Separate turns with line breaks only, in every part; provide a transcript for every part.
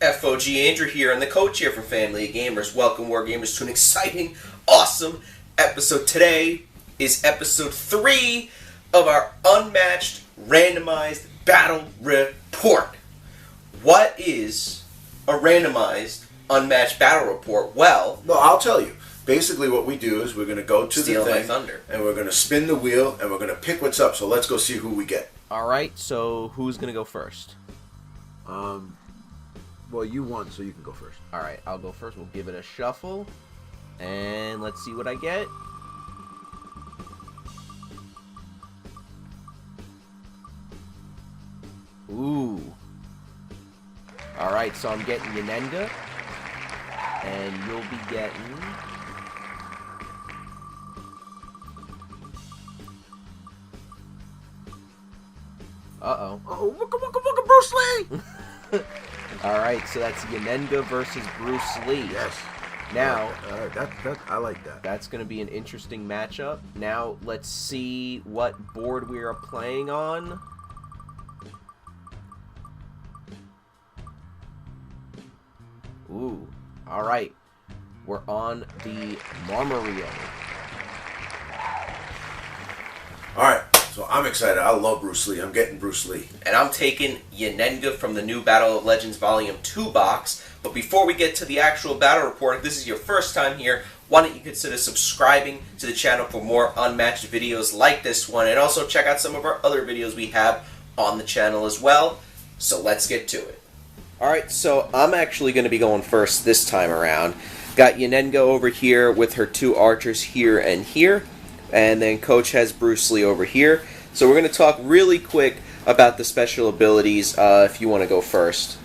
FOG Andrew here, and the coach here from Family of Gamers. Welcome, War Gamers, to an exciting, awesome episode. Today is episode 3 of our Unmatched Randomized Battle Report. What is a Randomized Unmatched Battle Report? Well,
I'll tell you. Basically what we do is we're going to go to
steal
the
my
thing,
thunder,
and we're going to spin the wheel, and we're going to pick what's up. So let's go see who we get.
Alright, so who's going to go first?
Well, you won, so you can go first.
Alright, I'll go first. We'll give it a shuffle. And let's see what I get. Ooh. Alright, so I'm getting Yennenga. And you'll be getting... Uh-oh.
Oh, wooka, Bruce Lee!
Alright, so that's Yennenga versus Bruce Lee.
Yes.
Now,
I like that.
that's going to be an interesting matchup. Now, let's see what board we are playing on. Ooh, alright. We're on the Marmario.
Alright, so I'm excited. I love Bruce Lee. I'm getting Bruce Lee.
and I'm taking Yennenga from the new Battle of Legends Volume 2 box. But before we get to the actual battle report, if this is your first time here, why don't you consider subscribing to the channel for more unmatched videos like this one, and also check out some of our other videos we have on the channel as well. So let's get to it. Alright, so I'm actually going to be going first this time around. Got Yennenga over here with her 2 archers here and here, and then Coach has Bruce Lee over here. So we're going to talk really quick about the special abilities if you want to go first.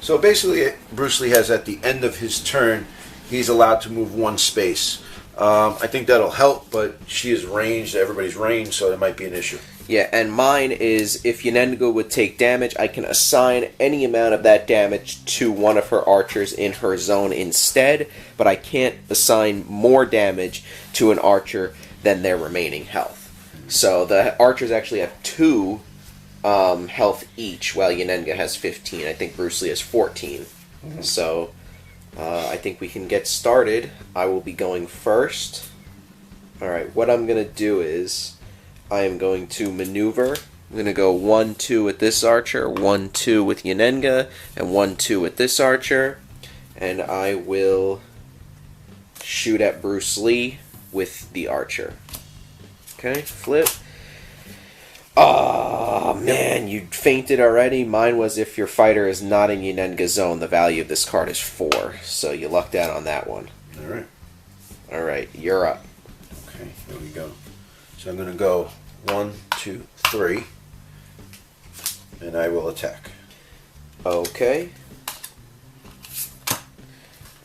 So basically, Bruce Lee has at the end of his turn, he's allowed to move 1 space. I think that'll help, but she is ranged, everybody's ranged, so it might be an issue.
Yeah, and mine is if Yennenga would take damage, I can assign any amount of that damage to one of her archers in her zone instead, but I can't assign more damage to an archer than their remaining health. So the archers actually have 2 health each, while Yennenga has 15. I think Bruce Lee has 14. Mm-hmm. So I think we can get started. I will be going first. Alright, what I'm going to do is I am going to maneuver. I'm going to go 1-2 with this archer, 1-2 with Yennenga, and 1-2 with this archer. And I will shoot at Bruce Lee with the archer. Okay, flip. Oh, man, you fainted already. Mine was if your fighter is not in Yennenga's zone, the value of this card is 4. So you lucked out on that one.
Alright.
Alright, you're up.
Okay, here we go. So I'm going to go 1, 2, 3, and I will attack.
Okay.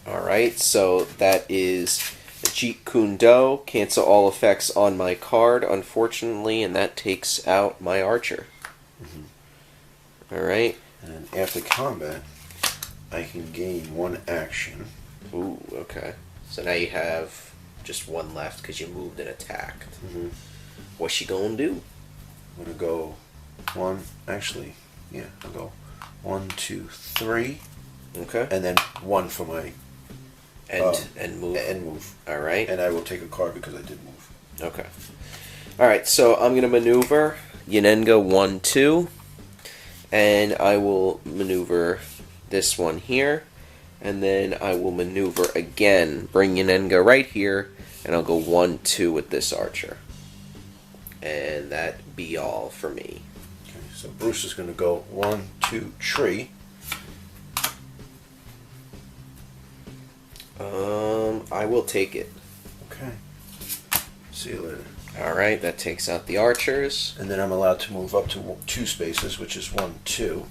Alright, so that is a Jeet Kune Do. Cancel all effects on my card, unfortunately, and that takes out my archer. Mm-hmm. Alright.
And after combat, I can gain 1 action.
Ooh, okay. So now you have just 1 left because you moved and attacked.
Mm-hmm.
What's she gonna do?
I'm going to go 1, actually, yeah, I'll go 1, 2, 3,
Okay.
and then 1 for my...
And move.
And move.
Alright.
And I will take a card because I did move.
Okay. Alright, so I'm going to maneuver Yennenga 1-2. And I will maneuver this one here. And then I will maneuver again. Bring Yennenga right here. And I'll go 1-2 with this archer. And that be all for me.
Okay, so Bruce is going to go 1, 2, tree.
I will take it.
Okay. See you later.
Alright, that takes out the archers.
And then I'm allowed to move up to 2 spaces, which is 1, 2.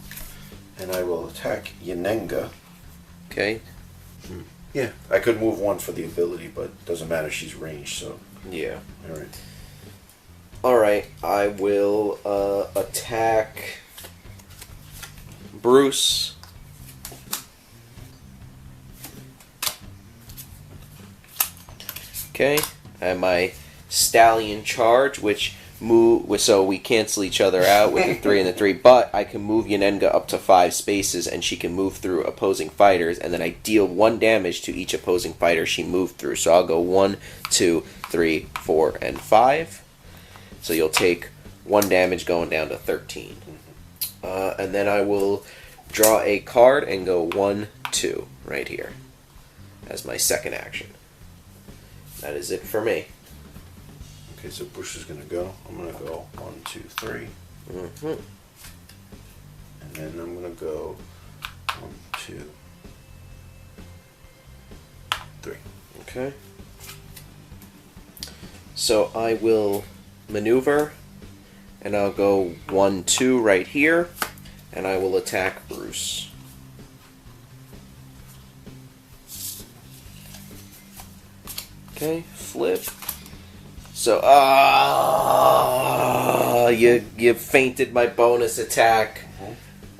And I will attack Yennenga.
Okay.
Yeah, I could move 1 for the ability, but it doesn't matter, she's ranged, so...
Yeah.
Alright.
Alright, I will attack Bruce. Okay, and my Stallion Charge, which move, so we cancel each other out with the 3 and the 3, but I can move Yennenga up to 5 spaces, and she can move through opposing fighters, and then I deal 1 damage to each opposing fighter she moved through. So I'll go 1, 2, 3, 4, and 5. So you'll take 1 damage going down to 13. And then I will draw a card and go 1, 2 right here as my second action. That is it for me.
Okay, so Bush is going to go. I'm going to go 1, 2, 3.
Mm-hmm.
And then I'm going to go 1, 2, 3.
Okay. So I will maneuver, and I'll go 1, 2 right here, and I will attack Bruce. Okay, flip. So, you fainted my bonus attack.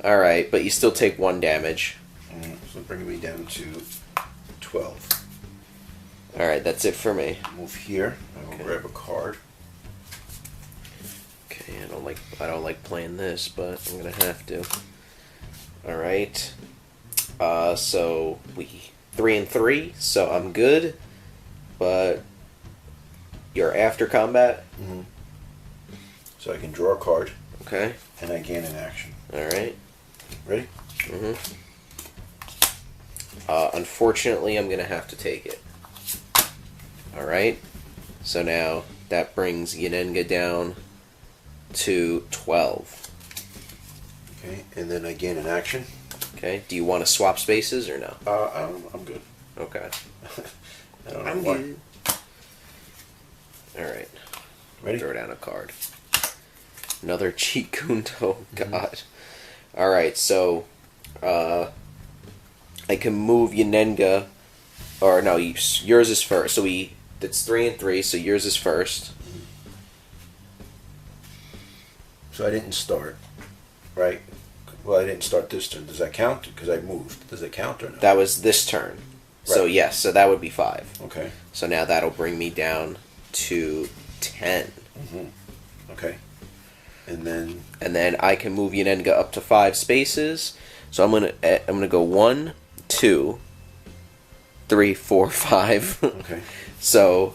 All right, but you still take 1 damage.
So bringing me down to 12.
All right, that's it for me.
Move here. I will
Okay.
grab a card.
Okay, I don't like playing this, but I'm gonna have to. All right. So we 3 and 3, so I'm good. But you're after combat.
Mm-hmm. So I can draw a card.
Okay.
And I gain an action.
All right.
Ready?
Mm-hmm. Unfortunately, I'm gonna have to take it. All right. So now that brings Yennenga down to 12.
Okay, and then I gain an action.
Okay. Do you want to swap spaces or no?
I'm good.
Okay.
I don't know
I'm
why.
good. All right.
Ready?
Throw down a card. Another cheat Kundo. God. All right. So, I can move Yennenga, or no, yours is first. So that's 3 and 3. So yours is first.
So I didn't start, right? Well, I didn't start this turn. Does that count? Because I moved. Does it count or no?
That was this turn. So
Right.
yes. So that would be 5.
Okay.
So now that'll bring me down to 10.
Mm-hmm. Okay. And then
I can move Yennenga up to 5 spaces. So I'm gonna go 1, 2, 3, 4, 5.
okay.
So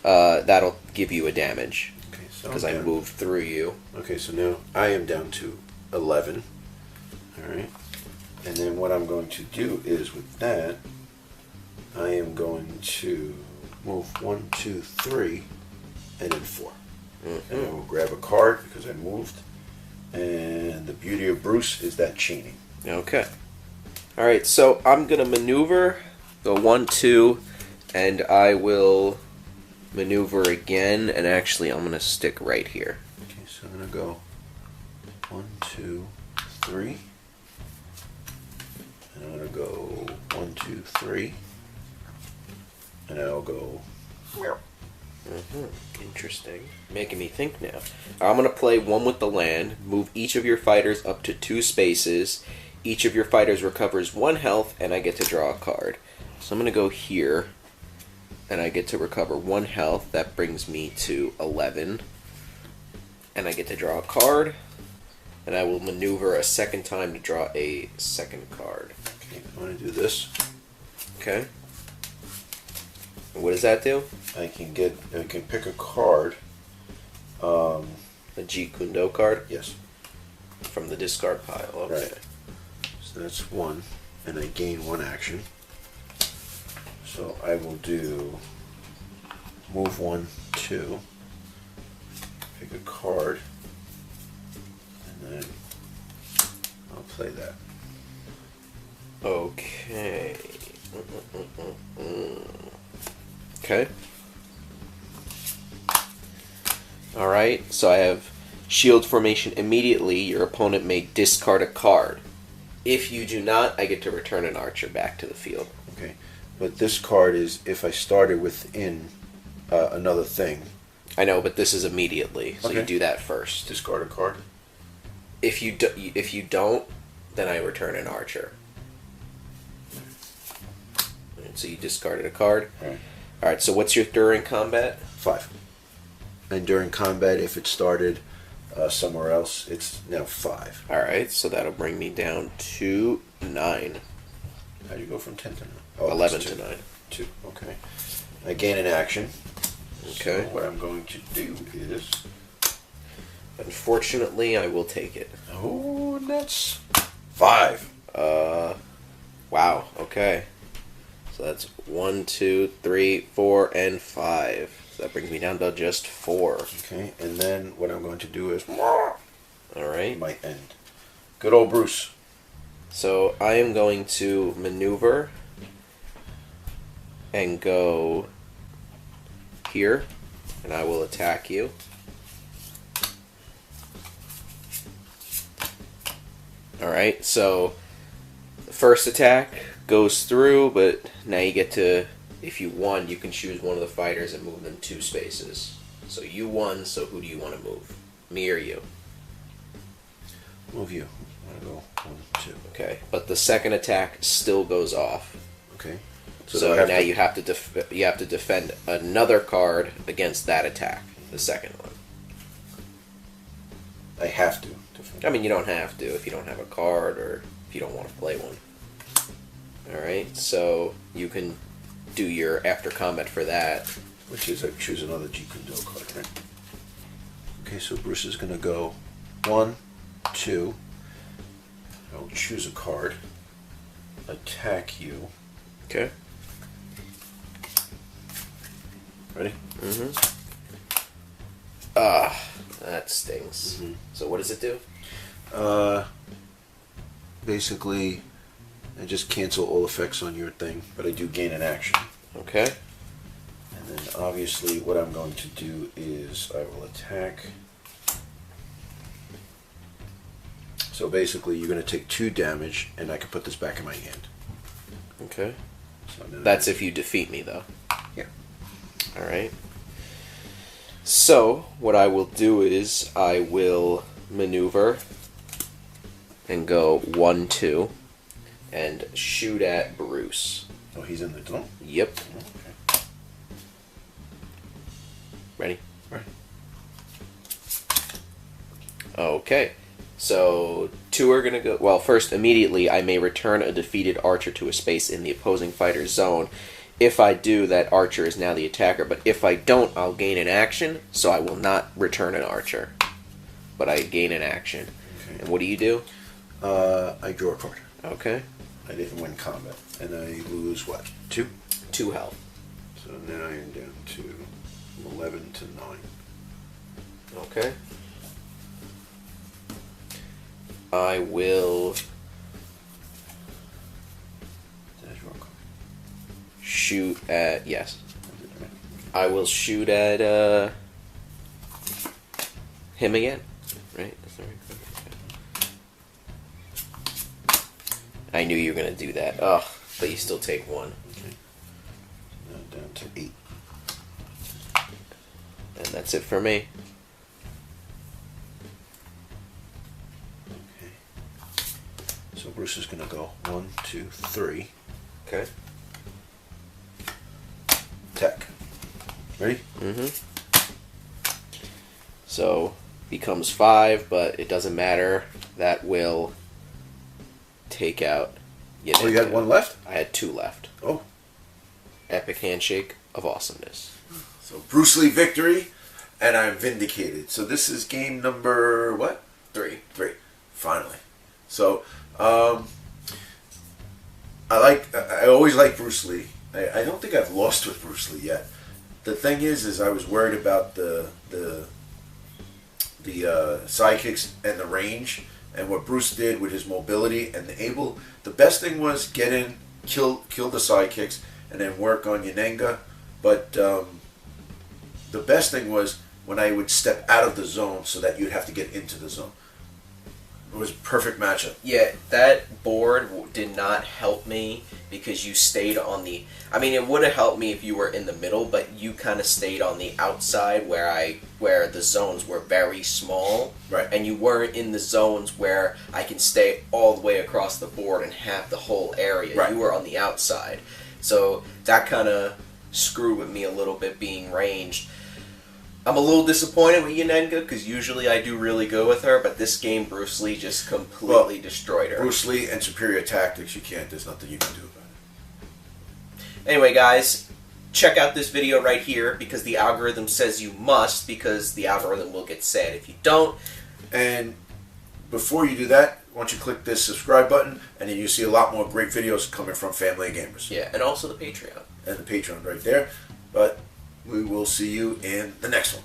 that'll give you a damage
Okay. So
because
I'm
I
down.
moved through you.
Okay. So now I am down to 11. All right. And then what I'm going to do is with that, I am going to move 1, 2, 3, and then 4.
Mm-hmm.
And I will grab a card because I moved. And the beauty of Bruce is that chaining.
Okay. All right. So I'm gonna maneuver. Go 1, 2, and I will maneuver again. And actually, I'm gonna stick right here.
Okay, so I'm gonna go 1, 2, 3. And I'm gonna go 1, 2, 3. And I'll go.
Mm-hmm. Interesting. Making me think now. I'm going to play 1 with the land, move each of your fighters up to 2 spaces. Each of your fighters recovers 1 health, and I get to draw a card. So I'm going to go here, and I get to recover 1 health. That brings me to 11. And I get to draw a card, and I will maneuver a second time to draw a second card.
Okay, I'm gonna do this.
Okay. And what does that do?
I can pick a card.
A Jeet Kune Do card?
Yes.
From the discard pile. Okay.
Right. So that's 1, and I gain 1 action. So I will do move 1, 2, pick a card, and then I'll play that.
Okay. Okay. Alright, so I have shield formation immediately. Your opponent may discard a card. If you do not, I get to return an archer back to the field.
Okay, but this card is if I started within another thing.
I know, but this is immediately, so you
Okay.
do that first.
Discard a card.
If you don't, then I return an archer. And so you discarded a card.
Right.
Alright, so what's your during combat?
5. and during combat, if it started somewhere else, it's now 5.
Alright, so that'll bring me down to 9.
How do you go from 10 to 9? Oh,
11
it's
to 9.
2, okay. I gain an action.
Okay.
So what I'm going to do is...
Unfortunately, I will take it.
Oh, that's 5.
Wow, okay. So that's 1, 2, 3, 4, and 5. So that brings me down to just 4.
Okay, and then what I'm going to do is...
Alright.
Might end. Good old Bruce.
So I am going to maneuver and go here, and I will attack you. Alright, so the first attack goes through, but now you get to, if you won, you can choose one of the fighters and move them 2 spaces. So you won, so who do you want to move? Me or you?
Move you. I'm going to go 1, 2.
Okay, but the second attack still goes off.
Okay.
So now you have to defend another card against that attack, the second one.
I have to defend.
I mean, you don't have to if you don't have a card or if you don't want to play one. Alright, so you can do your after combat for that.
Which is I choose another Jeet Kune Do card, right? Okay, so Bruce is going to go 1, 2. I'll choose a card. Attack you.
Okay.
Ready?
That stings. So what does it do?
Basically, I just cancel all effects on your thing, but I do gain an action.
Okay.
And then obviously what I'm going to do is I will attack. So basically you're going to take 2 damage, and I can put this back in my hand.
Okay.
So
That's if you defeat me, though.
Yeah.
Alright. So, what I will do is I will maneuver and go 1, 2 and shoot at Bruce.
Oh, he's in the zone?
Yep.
Okay.
Ready?
Right.
Okay. So, 2 are going to go... Well, first, immediately, I may return a defeated archer to a space in the opposing fighter's zone. If I do, that archer is now the attacker. But if I don't, I'll gain an action, so I will not return an archer. But I gain an action.
Okay.
And what do you do?
I draw a card.
Okay.
I didn't win combat. And I lose what? 2?
2 health.
So now I am down to 11 to 9.
Okay. I will
Did I draw a card?
shoot at... Yes.
I did, right?
I will shoot at him again. Right? That's the right card. I knew you were going to do that. Ugh. But you still take 1.
Okay. Now down to 8.
And that's it for me.
Okay. So Bruce is going to go 1, 2, 3.
Okay.
Attack. Ready?
So, becomes 5, but it doesn't matter. That will take out Yennenga.
Oh, you had 1 left?
I had 2 left.
Oh.
Epic handshake of awesomeness.
So Bruce Lee victory, and I'm vindicated. So this is game number what?
3.
3. Finally. So I always like Bruce Lee. I don't think I've lost with Bruce Lee yet. The thing is I was worried about the sidekicks and the range, and what Bruce did with his mobility and the best thing was get in, kill the sidekicks, and then work on Yennenga. But the best thing was when I would step out of the zone so that you'd have to get into the zone. It was a perfect matchup.
Yeah, that board did not help me because you stayed on the... I mean, it would have helped me if you were in the middle, but you kind of stayed on the outside where the zones were very small.
Right.
And you weren't in the zones where I can stay all the way across the board and have the whole area.
Right.
You were on the outside. So that kind of screwed with me a little bit being ranged. I'm a little disappointed with Yennenga because usually I do really good with her, but this game Bruce Lee just completely destroyed her.
Bruce Lee and superior tactics, you can't. There's nothing you can do about it.
Anyway, guys, check out this video right here because the algorithm says you must, because the algorithm will get sad if you don't.
And before you do that, once you click this subscribe button, and then you see a lot more great videos coming from Family and Gamers.
Yeah, and also the Patreon.
And the Patreon right there. But we will see you in the next one.